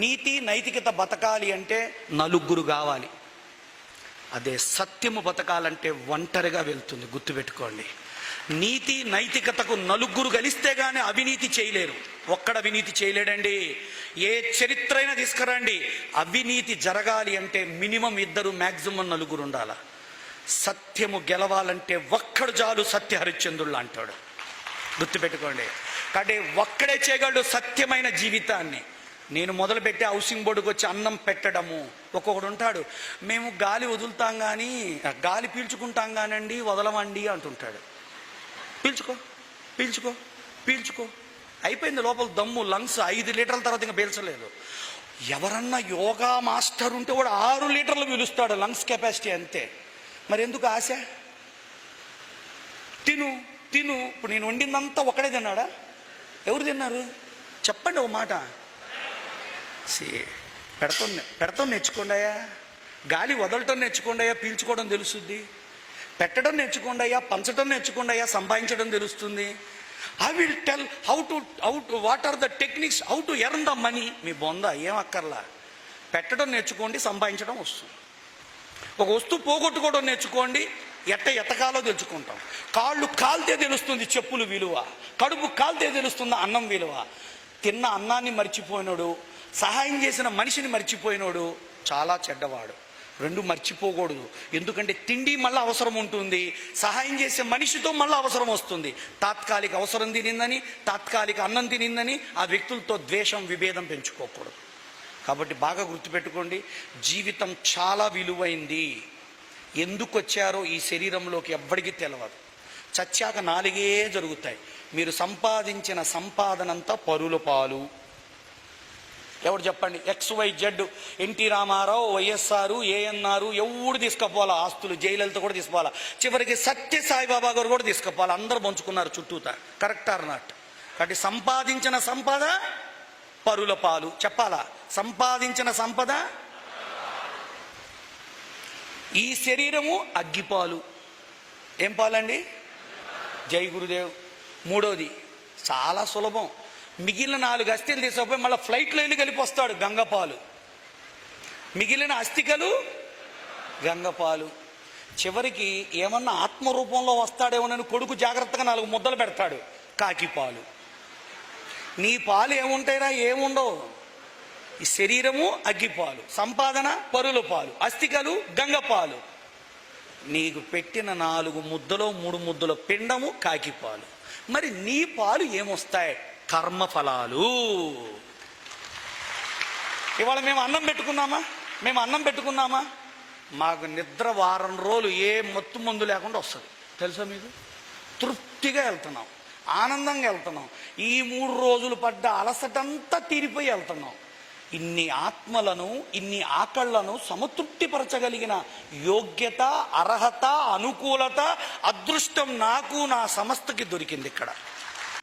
నీతి నైతికత బతకాలి అంటే నలుగురు కావాలి. అదే సత్యము బతకాలంటే ఒంటరిగా వెళ్తుంది, గుర్తుపెట్టుకోండి. నీతి నైతికతకు నలుగురు కలిస్తే గానీ అవినీతి చేయలేరు. ఒక్కడ అవినీతి చేయలేడండి. ఏ చరిత్ర అయినా తీసుకురండి, అవినీతి జరగాలి అంటే మినిమం ఇద్దరు, మ్యాక్సిమం నలుగురు ఉండాల. సత్యము గెలవాలంటే ఒక్కడు చాలు, సత్య హరిశ్చంద్రుడు అంటాడు, గుర్తుపెట్టుకోండి. కాబట్టి ఒక్కడే చేయగలడు సత్యమైన జీవితాన్ని. నేను మొదలుపెట్టి హౌసింగ్ బోర్డుకి వచ్చి అన్నం పెట్టడము. ఒక్కొక్కడు ఉంటాడు, మేము గాలి వదులుతాం కానీ గాలి పీల్చుకుంటాం కానండి వదలమండి అంటుంటాడు. పీల్చుకో పీల్చుకో పీల్చుకో, అయిపోయింది లోపల దమ్ము, లంగ్స్ 5 లీటర్ల తర్వాత ఇంకా పీల్చలేదు. ఎవరన్నా యోగా మాస్టర్ ఉంటే కూడా 6 లీటర్లు పీలుస్తాడు, లంగ్స్ కెపాసిటీ అంతే. మరి ఎందుకు ఆశ? తిను తిను. ఇప్పుడు నేను వండిందంతా ఒకడే తిన్నాడా? ఎవరు తిన్నారు చెప్పండి ఓ మాట. పెడతాం నేర్చుకోండియా, గాలి వదలటం నేర్చుకోండియా, పీల్చుకోవడం తెలుస్తుంది. పెట్టడం నేర్చుకోండియా, పంచడం నేర్చుకోండియా, సంపాదించడం తెలుస్తుంది. I will tell how to what are the techniques, how to earn the money. మీ బొంద ఏం అక్కర్లా, పెట్టడం నేర్చుకోండి, సంపాదించడం వస్తుంది. ఒక వస్తువు పోగొట్టుకోవడం నేర్చుకోండి, ఎతకాలో తెలుసుకుంటాం. కాళ్ళు కాల్తే తెలుస్తుంది చెప్పులు విలువ, కడుపు కాల్తే తెలుస్తుంది అన్నం విలువ. తిన్న అన్నాన్ని మర్చిపోయినోడు, సహాయం చేసిన మనిషిని మర్చిపోయినోడు చాలా చెడ్డవాడు. రెండు మర్చిపోకూడదు. ఎందుకంటే తిండి మళ్ళీ అవసరం ఉంటుంది, సహాయం చేసే మనిషితో మళ్ళీ అవసరం వస్తుంది. తాత్కాలిక అవసరం తినిందని, తాత్కాలిక అన్నం తినిందని ఆ వ్యక్తులతో ద్వేషం, విభేదం పెంచుకోకూడదు. కాబట్టి బాగా గుర్తుపెట్టుకోండి, జీవితం చాలా విలువైంది. ఎందుకు వచ్చారో ఈ శరీరంలోకి ఎవ్వడికి తెలియదు. చచ్చాక 4 జరుగుతాయి. మీరు సంపాదించిన సంపాదనంతా పరుల పాలు. ఎవరు చెప్పండి? XYZ, ఎన్టీ రామారావు, వైఎస్ఆర్, ఏఎన్ఆర్, ఎవడు తీసుకుపోవాలా ఆస్తులు, జైలలతో కూడా తీసుకోవాలా. చివరికి సత్య సాయిబాబా గారు కూడా తీసుకుపోవాలి. అందరూ పంచుకున్నారు చుట్టూతా. Correct or not? కాబట్టి సంపాదించిన సంపద పరుల పాలు. చెప్పాలా? సంపాదించిన సంపద. ఈ శరీరము అగ్గిపాలు. ఏం పాలండి? జై గురుదేవ్. మూడోది చాలా సులభం, మిగిలిన 4 అస్థిలు తీసుకుపోయి మళ్ళీ ఫ్లైట్లో వెళ్ళి కలిపి వస్తాడు, గంగపాలు. మిగిలిన అస్థికలు గంగపాలు. చివరికి ఏమన్నా ఆత్మరూపంలో వస్తాడేమోనని కొడుకు జాగ్రత్తగా 4 ముద్దలు పెడతాడు, కాకిపాలు. నీ పాలు ఏముంటాయిరా? ఏముండవు. ఈ శరీరము అగ్గిపాలు, సంపాదన పరుల పాలు, అస్థికలు గంగపాలు. నీకు పెట్టిన 4 ముద్దలో 3 ముద్దల పిండము కాకిపాలు. మరి నీ పాలు ఏమొస్తాయి? కర్మఫలాలు. ఇవాళ మేము అన్నం పెట్టుకున్నామా? మాకు నిద్ర వారం రోజులు ఏ మత్తు మందు లేకుండా వస్తుంది, తెలుసా మీకు? తృప్తిగా వెళ్తున్నాం, ఆనందంగా వెళ్తున్నాం. ఈ 3 రోజులు పడ్డ అలసటంతా తీరిపోయి వెళ్తున్నాం. ఇన్ని ఆత్మలను, ఇన్ని ఆకళ్లను సమతృప్తిపరచగలిగిన యోగ్యత, అర్హత, అనుకూలత, అదృష్టం నాకు, నా సంస్థకి దొరికింది ఇక్కడ.